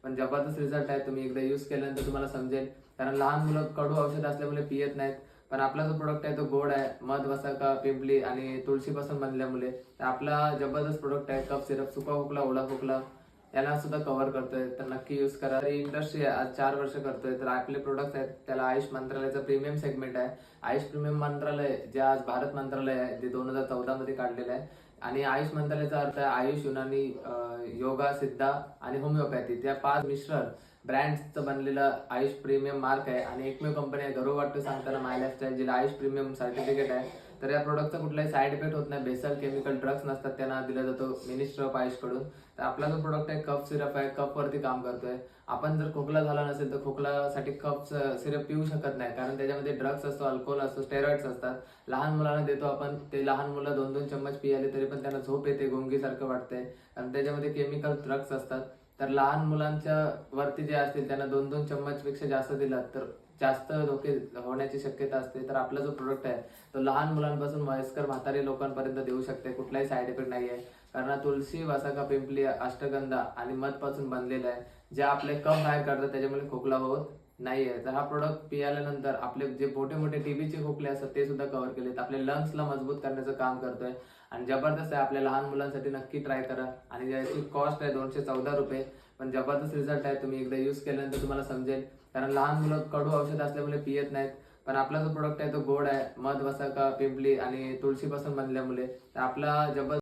पण जबरदस्त रिझल्ट आहे. तुम्ही एकदा यूज केल्यानंतर तुम्हाला समजेल. कारण लहान मुलं कडू औषध असल्यामुळे पियत नाहीत. पण आपला जो प्रोडक्ट आहे तो गोड आहे. मध, वसाका, पिंपली आणि तुळशीपासून बनल्यामुळे तर आपला जबरदस्त प्रोडक्ट आहे. कफ सिरप सुका खोकला, ओला खोकला याला सुद्धा कव्हर करतोय. तर नक्की यूज करा. इंडस्ट्री आज 4 वर्ष करतोय. तर आपले प्रोडक्ट आहेत त्याला आयुष मंत्रालयाचा प्रीमियम सेगमेंट आहे. आयुष प्रीमियम मंत्रालय जे आज भारत मंत्रालय आहे जे 2014 मध्ये काढलेलं आहे. आणि आयुष मंत्रालयाचा अर्थ आहे आयुष, युनानी, योगा, सिद्धा आणि होमिओपॅथी त्या 5 मिश्रण ब्रँड्सचं बनलेलं आयुष प्रीमियम मार्क आहे. आणि एकमेव कंपनी आहे, गर्व वाटतं सांगताना, माय लाईफस्टाईल, जिला आयुष प्रीमियम सर्टिफिकेट आहे. तर या प्रोडक्टचा कुठलाही साईड इफेक्ट होत नाही. बेसल केमिकल ड्रग्स नसतात, त्यांना दिला जातो मिनिस्टर ऑफ आयुष कडून. तर आपला जो प्रोडक्ट आहे कफ सिरप आहे, कफ वरती काम करतोय. आपण जर खोकला झाला नसेल तर खोकलासाठी कफ सिरप पिऊ शकत नाही, कारण त्याच्यामध्ये ड्रग्स असतो, अल्कोहोल असतो, स्टेरॉइड्स असतात. लहान मुलांना देतो आपण, ते लहान मुलं 2-2 चम्मच पियाले तरी पण त्यांना झोप येते, गुंगीसारखं वाटतंय, कारण त्याच्यामध्ये केमिकल ड्रग्स असतात. तर लहान मुलांच्या वरती जे असतील त्यांना 2-2 चम्मच पेक्षा जास्त दिला तर जास्त धोके होण्याची शक्यता असते. तर आपला जो प्रोडक्ट आहे तो लहान मुलांपासून वयस्कर म्हातारे लोकांपर्यंत देऊ शकते. कुठलाही साईड इफेक्ट नाही आहे, कारण हा तुळशी, वसाका, पिंपली, अष्टगंधा आणि मध पासून बनलेला आहे, जे आपले कफ बाहेर काढतात, त्याच्यामुळे खोकला होत नाहीये. तर हा प्रोडक्ट पिल्यानंतर आपले जे मोठे मोठे टीबीचे खोकले असतात ते सुद्धा कव्हर केलेत. आपले लंग्सला मजबूत करण्याचं काम करतोय आणि जबरदस्त आहे. आपल्या लहान मुलांसाठी नक्की ट्राय करा. आणि याची कॉस्ट आहे 214 रुपये, पण जबरदस्त रिझल्ट आहे. तुम्ही एकदा यूज केल्यानंतर तुम्हाला समजेल. कारण लहान मुलं कडू औषध असल्यामुळे पियत नाहीत. पण आपला जो प्रोडक्ट आहे तो गोड आहे. मध, वसाका, पिंपली आणि तुळशीपासून बनल्यामुळे तर आपला जबरदस्त